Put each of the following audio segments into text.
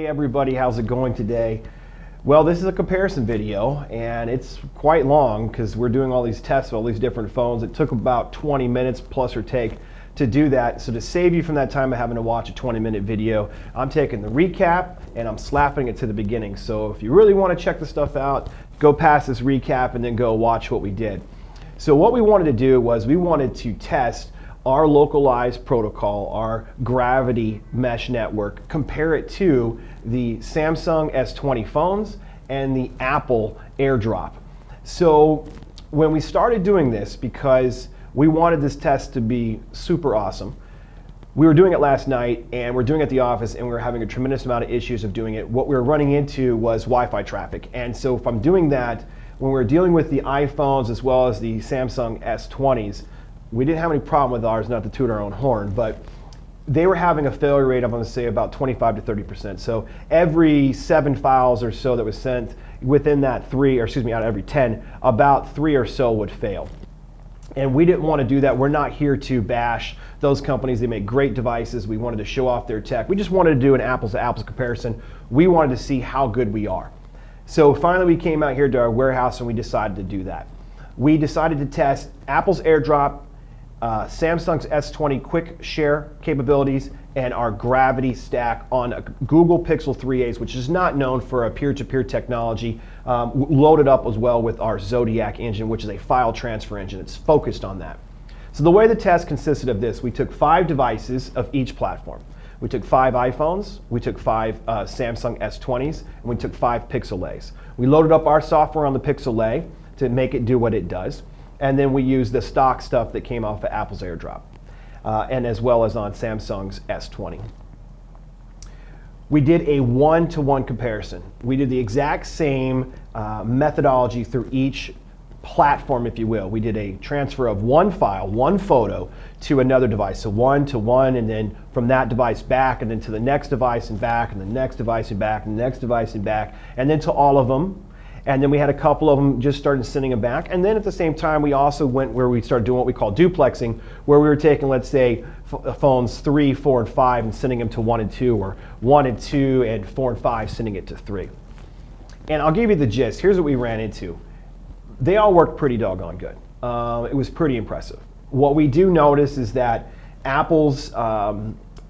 Hey everybody, how's it going today? Well, this is a comparison video and it's quite long because we're doing all these tests of all these different phones. It took about 20 minutes plus or take to do that. So to save you from that time of having to watch a 20-minute video, I'm taking the recap and I'm slapping it to the beginning. So if you really want to check the stuff out, go past this recap and then go watch what we did. So what we wanted to do was we wanted to test our localized protocol, our gravity mesh network, compare it to the Samsung S20 phones and the Apple Airdrop. So when we started doing this, because we wanted this test to be super awesome, we were doing it last night and we're doing it at the office and we were having a tremendous amount of issues of doing it. What we were running into was Wi-Fi traffic. And so if I'm doing that, when we're dealing with the iPhones as well as the Samsung S20s, we didn't have any problem with ours, not to toot our own horn, but they were having a failure rate, I'm going to say about 25 to 30%. So every 7 files or so that was sent within that 3, or excuse me, out of every 10, about 3 or so would fail. And we didn't want to do that. We're not here to bash those companies. They make great devices. We wanted to show off their tech. We just wanted to do an apples to apples comparison. We wanted to see how good we are. So finally we came out here to our warehouse and we decided to do that. We decided to test Apple's Airdrop, Samsung's S20 QuickShare capabilities, and our gravity stack on a Google Pixel 3a's, which is not known for a peer-to-peer technology, loaded up as well with our Zodiac engine, which is a file transfer engine. It's focused on that. So the way the test consisted of this, we took 5 devices of each platform. We took 5 iPhones, we took 5 Samsung S20s, and we took 5 Pixel A's. We loaded up our software on the Pixel A to make it do what it does. And then we used the stock stuff that came off of Apple's Airdrop, and as well as on Samsung's S20. We did a one-to-one comparison. We did the exact same methodology through each platform, if you will. We did a transfer of one file, one photo, to another device. So 1 to 1, and then from that device back, and then to the next device and back, and the next device and back, and the next device and back, and then to all of them. And then we had a couple of them just started sending them back. And then at the same time, we also went where we started doing what we call duplexing, where we were taking, let's say, phones 3, 4, and 5 and sending them to 1 and 2, or 1 and 2 and 4 and 5 sending it to 3. And I'll give you the gist. Here's what we ran into. They all worked pretty doggone good. It was pretty impressive. What we do notice is that Apple's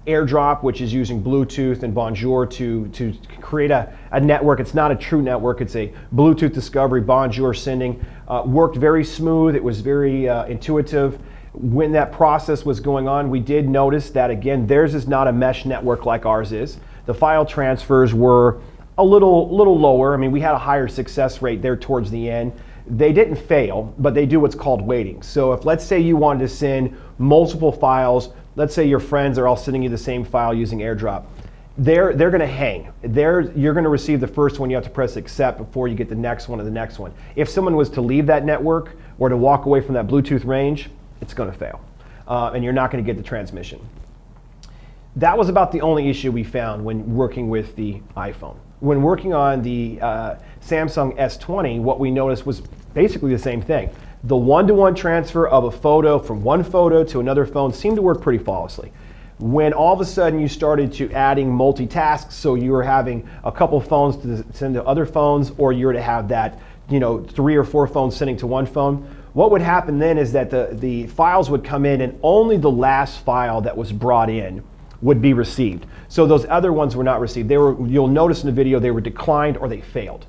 Airdrop, which is using Bluetooth and Bonjour to create a network. It's not a true network, it's a Bluetooth discovery, Bonjour sending. Worked very smooth, it was very intuitive. When that process was going on, we did notice that, again, theirs is not a mesh network like ours is. The file transfers were a little lower. I mean, we had a higher success rate there towards the end. They didn't fail, but they do what's called waiting. So if, let's say, you wanted to send multiple files, let's say your friends are all sending you the same file using Airdrop, they're going to hang. You're going to receive the first one, you have to press accept before you get the next one and the next one. If someone was to leave that network or to walk away from that Bluetooth range, it's going to fail. And you're not going to get the transmission. That was about the only issue we found when working with the iPhone. When working on the Samsung S20, what we noticed was basically the same thing. The one-to-one transfer of a photo from one photo to another phone seemed to work pretty flawlessly. When all of a sudden you started to adding multitasks, so you were having a couple phones to send to other phones, or you were to have that, 3 or 4 phones sending to one phone, what would happen then is that the files would come in and only the last file that was brought in would be received. So those other ones were not received. You'll notice in the video, they were declined or they failed.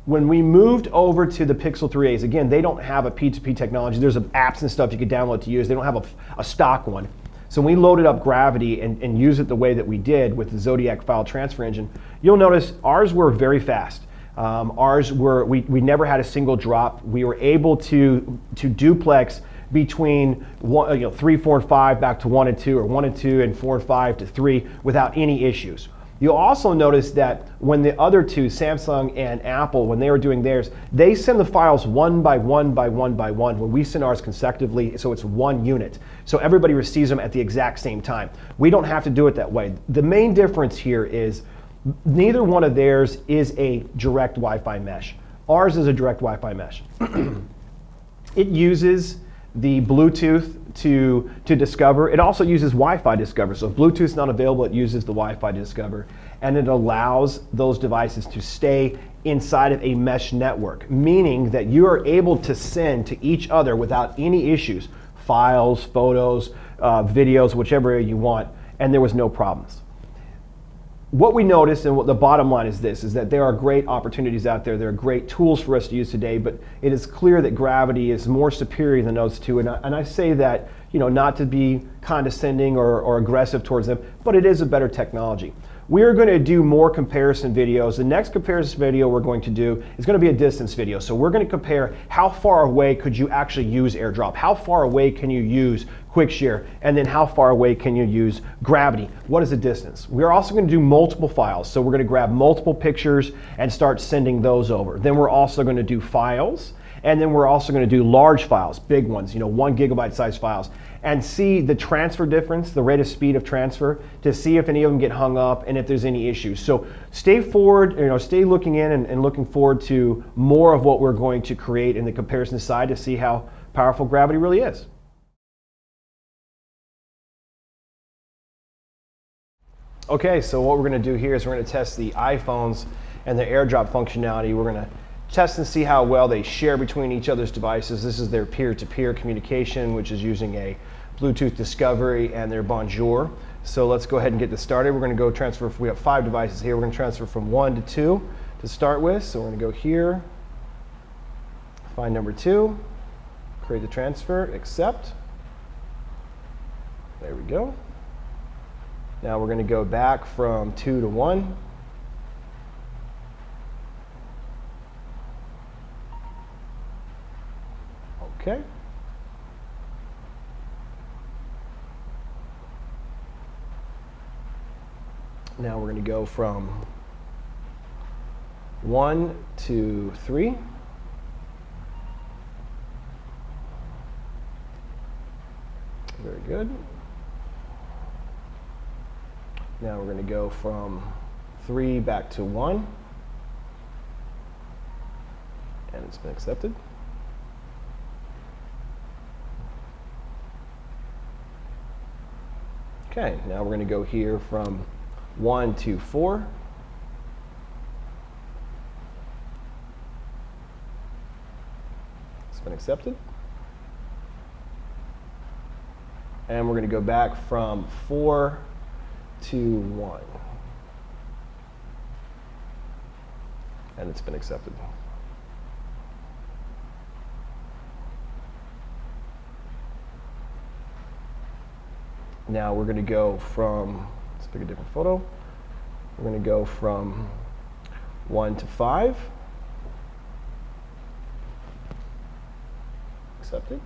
When we moved over to the Pixel 3a's, again, they don't have a P2P technology. There's apps and stuff you could download to use. They don't have a stock one. So when we loaded up Gravity and used it the way that we did with the Zodiac file transfer engine, you'll notice ours were very fast. We never had a single drop. We were able to duplex between 3, 4, and 5 back to 1 and 2, or 1 and 2 and 4 and 5 to 3 without any issues. You'll also notice that when the other two, Samsung and Apple, when they were doing theirs, they send the files one by one by one by one. When we send ours consecutively, so it's one unit. So everybody receives them at the exact same time. We don't have to do it that way. The main difference here is neither one of theirs is a direct Wi-Fi mesh. Ours is a direct Wi-Fi mesh. It uses the Bluetooth to discover. It also uses Wi-Fi to discover. So if Bluetooth's not available, it uses the Wi-Fi to discover. And it allows those devices to stay inside of a mesh network, meaning that you are able to send to each other without any issues, files, photos, videos, whichever you want, and there was no problems. What we noticed, and what the bottom line is this, is that there are great opportunities out there. There are great tools for us to use today, but it is clear that Gravity is more superior than those two. And I say that, not to be condescending or aggressive towards them, but it is a better technology. We are going to do more comparison videos. The next comparison video we're going to do is going to be a distance video. So we're going to compare how far away could you actually use Airdrop, how far away can you use QuickShare, and then how far away can you use Gravity. What is the distance? We're also going to do multiple files. So we're going to grab multiple pictures and start sending those over. Then we're also going to do files, and then we're also going to do large files, big ones, 1 gigabyte size files, and see the transfer difference, the rate of speed of transfer, to see if any of them get hung up and if there's any issues. So stay forward, stay looking in and looking forward to more of what we're going to create in the comparison side to see how powerful Gravity really is. Okay, so what we're going to do here is we're going to test the iPhones and the AirDrop functionality. We're going to test and see how well they share between each other's devices. This is their peer-to-peer communication, which is using a Bluetooth Discovery and their Bonjour. So let's go ahead and get this started. We're going to go transfer, we have 5 devices here. We're going to transfer from 1 to 2 to start with. So we're going to go here, find number 2, create the transfer, accept. There we go. Now we're going to go back from 2 to 1. Okay. Now we're going to go from 1 to 3. Very good. Now we're going to go from 3 back to 1. And it's been accepted. Okay, now we're going to go here from 1 to 4. It's been accepted. And we're going to go back from 4 to 1. And it's been accepted. Now we're going to go from, let's pick a different photo. We're going to go from 1 to 5. Accepted.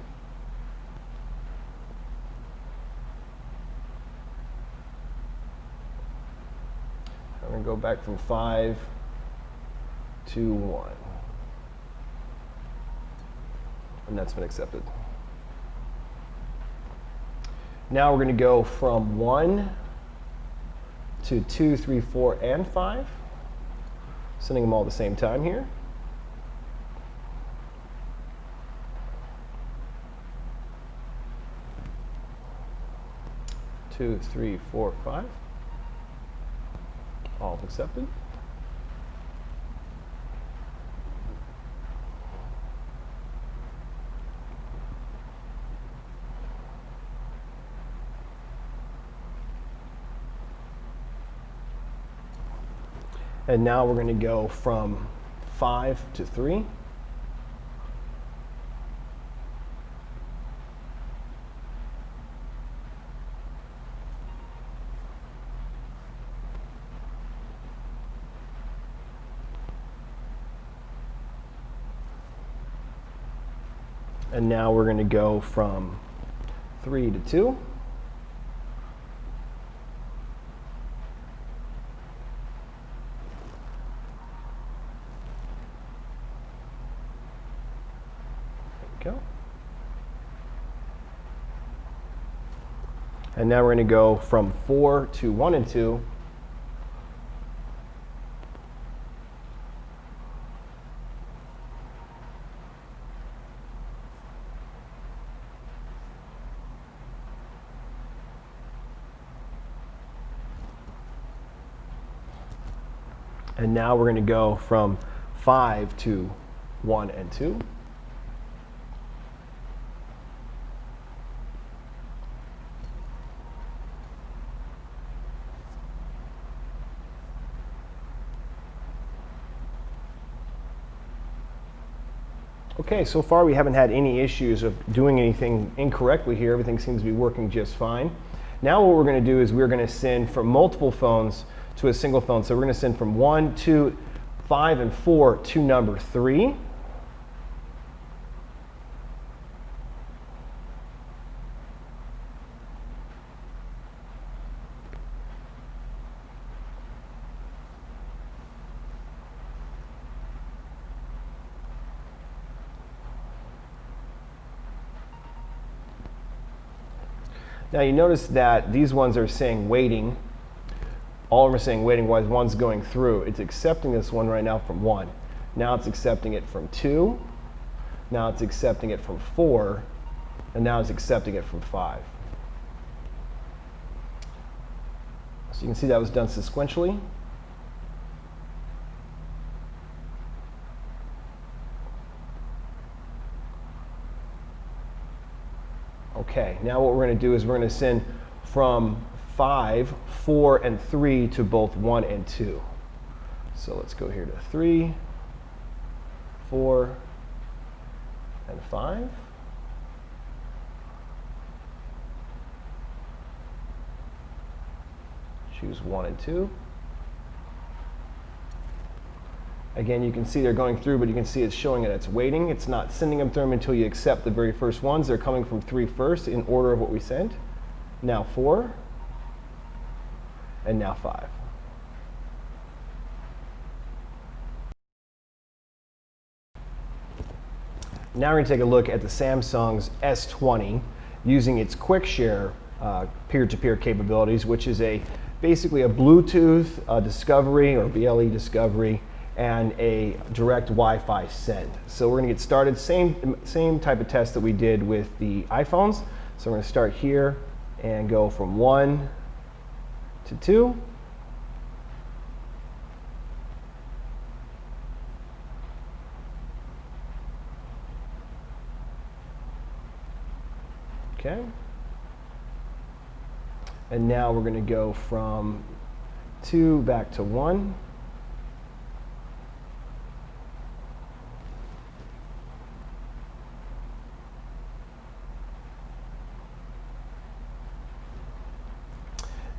I'm going to go back from 5 to 1. And that's been accepted. Now we're going to go from 1 to 2, 3, 4, and 5. Sending them all at the same time here. Two, 3, 4, 5. All accepted. And now we're going to go from 5 to 3. And now we're going to go from 3 to 2. Go. And now we're going to go from 4 to 1 and 2. And now we're going to go from 5 to 1 and 2. Okay, so far we haven't had any issues of doing anything incorrectly here. Everything seems to be working just fine. Now what we're going to do is we're going to send from multiple phones to a single phone. So we're going to send from 1, 2, 5, and 4 to number 3. Now you notice that these ones are saying waiting. All of them are saying waiting while one's going through. It's accepting this one right now from 1. Now it's accepting it from 2. Now it's accepting it from 4. And now it's accepting it from 5. So you can see that was done sequentially. Okay, now what we're going to do is we're going to send from 5, 4, and 3 to both 1 and 2. So let's go here to 3, 4, and 5. Choose 1 and 2. Again, you can see they're going through, but you can see it's showing that it's waiting. It's not sending them through them until you accept the very first ones. They're coming from 3 first in order of what we sent. Now 4, and now 5. Now we're going to take a look at the Samsung's S20 using its QuickShare peer-to-peer capabilities, which is basically a Bluetooth discovery or BLE discovery and a direct Wi-Fi send. So we're going to get started. Same type of test that we did with the iPhones. So we're going to start here and go from 1 to 2. Okay. And now we're going to go from 2 back to 1.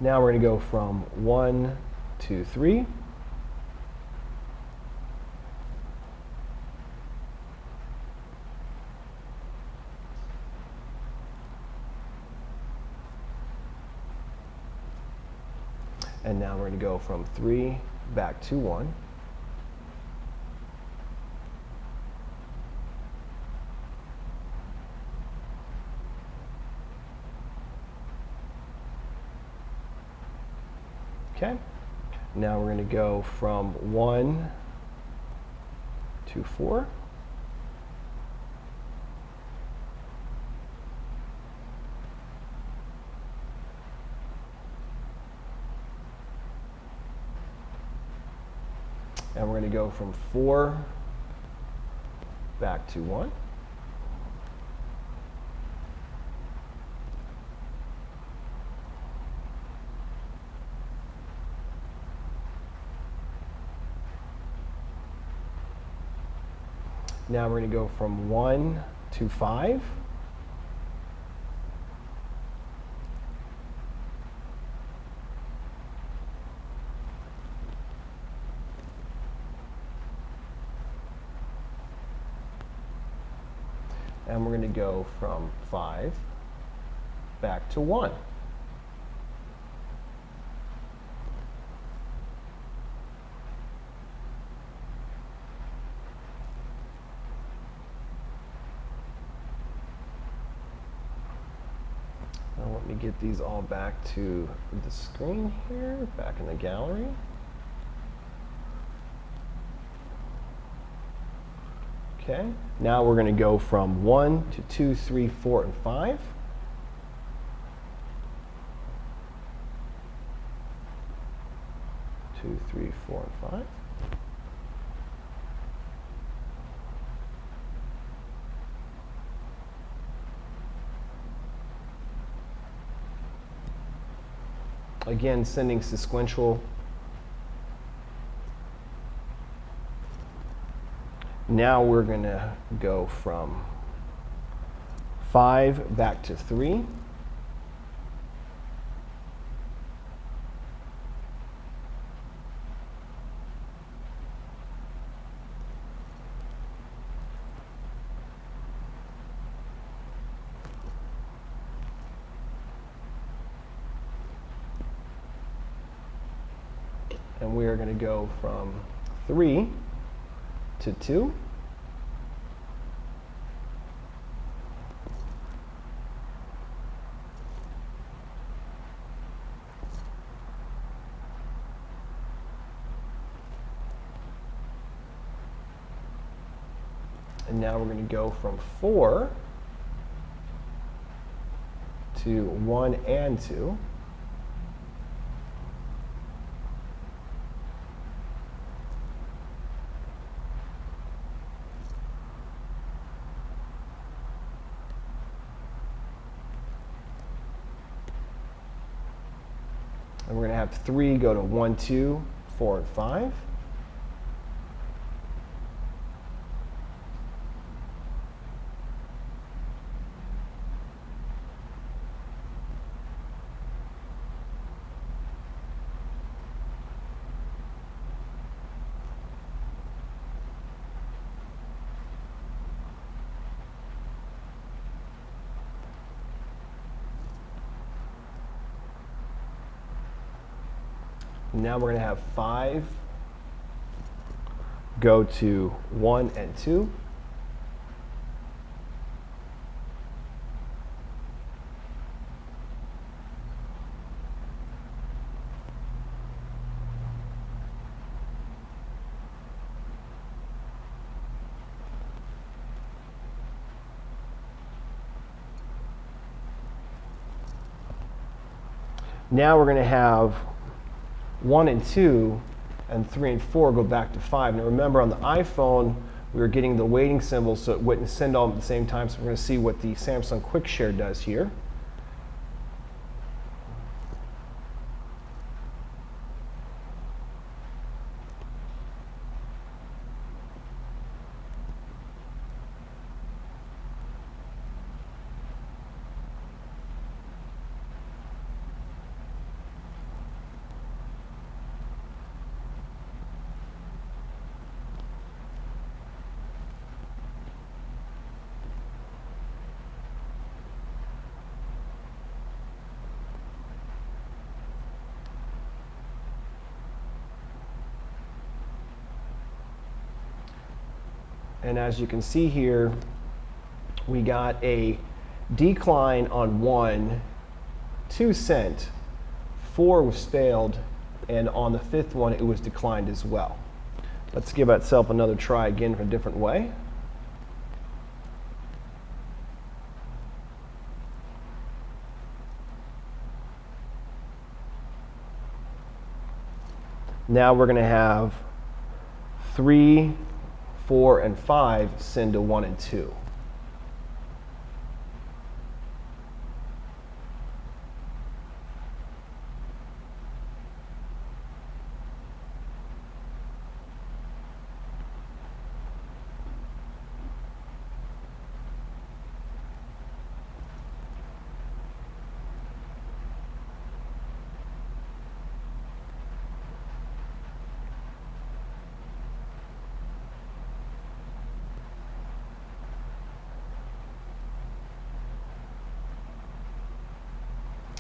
Now we're going to go from 1 to 3. And now we're going to go from 3 back to 1. Okay. Now we're going to go from 1 to 4. And we're going to go from 4 back to 1. Now we're going to go from 1 to 5. And we're going to go from 5 back to 1. Now let me get these all back to the screen here, back in the gallery. Okay, now we're going to go from 1 to 2, 3, 4, and 5. Two, 3, 4, and 5. Again, sending sequential. Now we're going to go from 5 back to 3. And we are going to go from 3 to 2. And now we're going to go from 4 to 1 and 2. And we're going to have 3 go to 1, 2, 4, and 5. Now we're going to have 5 go to 1 and 2. Now we're going to have 1 and 2 and 3 and 4 go back to 5. Now remember, on the iPhone, we were getting the waiting symbol so it wouldn't send all at the same time. So we're going to see what the Samsung QuickShare does here. And as you can see here, we got a decline on 1, 2 sent, 4 was failed, and on the 5th one it was declined as well. Let's give itself another try again for a different way. Now we're going to have 3, 4, and 5 send to 1 and 2.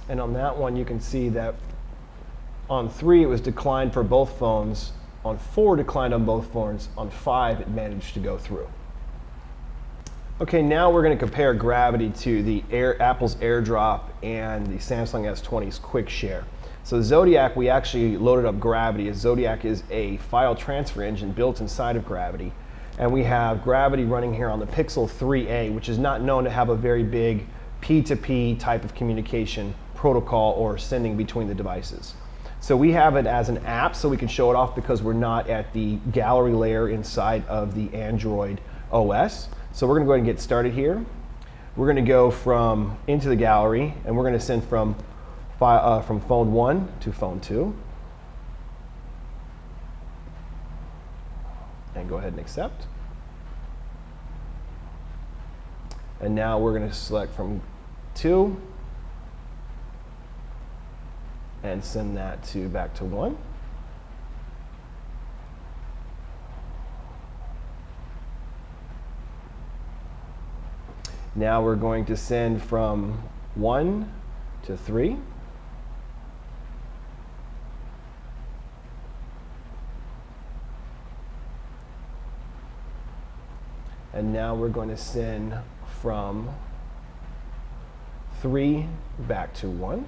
And on that one, you can see that on 3, it was declined for both phones. On 4, declined on both phones. On 5, it managed to go through. Okay, now we're going to compare gravity to the Apple's Airdrop and the Samsung S20's QuickShare. So Zodiac, we actually loaded up Gravity, as Zodiac is a file transfer engine built inside of Gravity. And we have Gravity running here on the Pixel 3a, which is not known to have a very big P2P type of communication protocol or sending between the devices. So we have it as an app so we can show it off because we're not at the gallery layer inside of the Android OS. So we're going to go ahead and get started here. We're going to go from into the gallery, and we're going to send from phone 1 to phone 2. And go ahead and accept. And now we're going to select from 2 and send that back to 1. Now we're going to send from 1 to 3. And now we're going to send from 3 back to 1.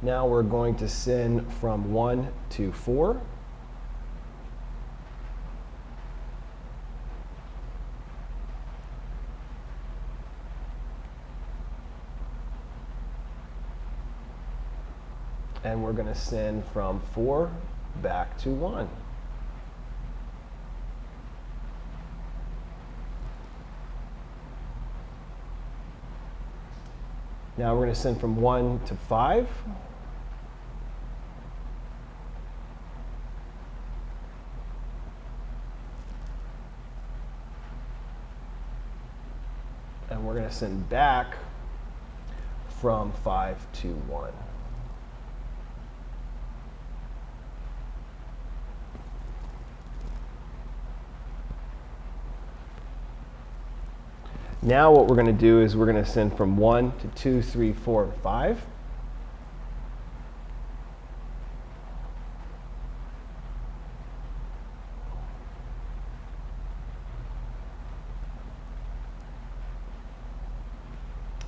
Now we're going to send from 1 to 4. And we're going to send from 4 back to 1. Now we're going to send from 1 to 5. And we're going to send back from 5 to 1. Now what we're going to do is we're going to send from 1 to 2, 3, 4, and 5.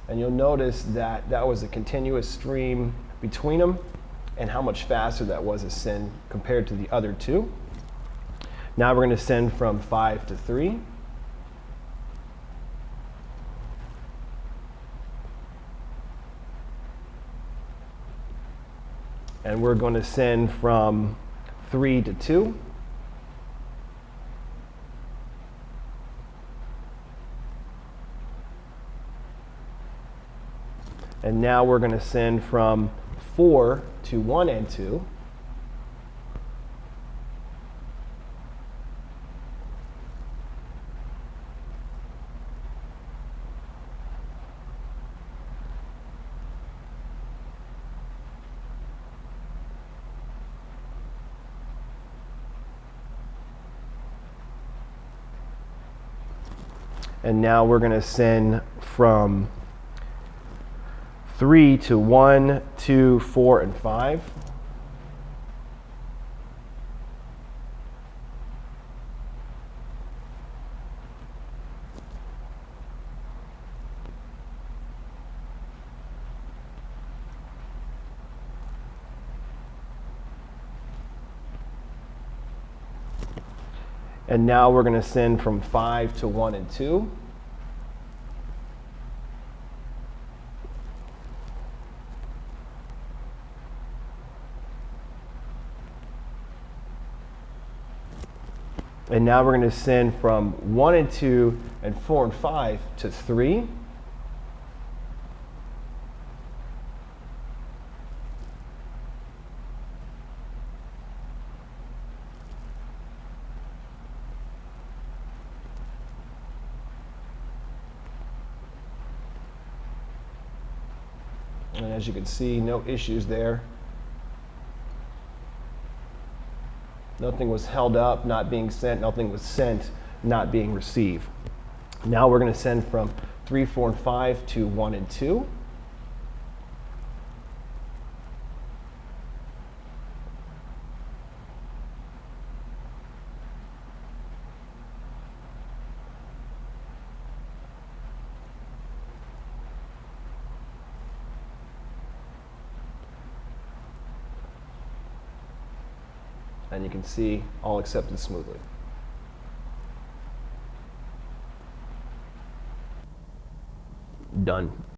And you'll notice that that was a continuous stream between them and how much faster that was to send compared to the other two. Now we're going to send from 5 to 3. And we're going to send from 3 to 2. And now we're going to send from 4 to 1 and 2. And now we're going to send from 3 to 1, 2, 4, and 5. And now we're going to send from 5 to 1 and 2. And now we're going to send from 1 and 2 and 4 and 5 to 3. And as you can see, no issues there. Nothing was held up, not being sent. Nothing was sent, not being received. Now we're going to send from 3, 4, and 5 to 1 and 2. And you can see all accepted smoothly. Done.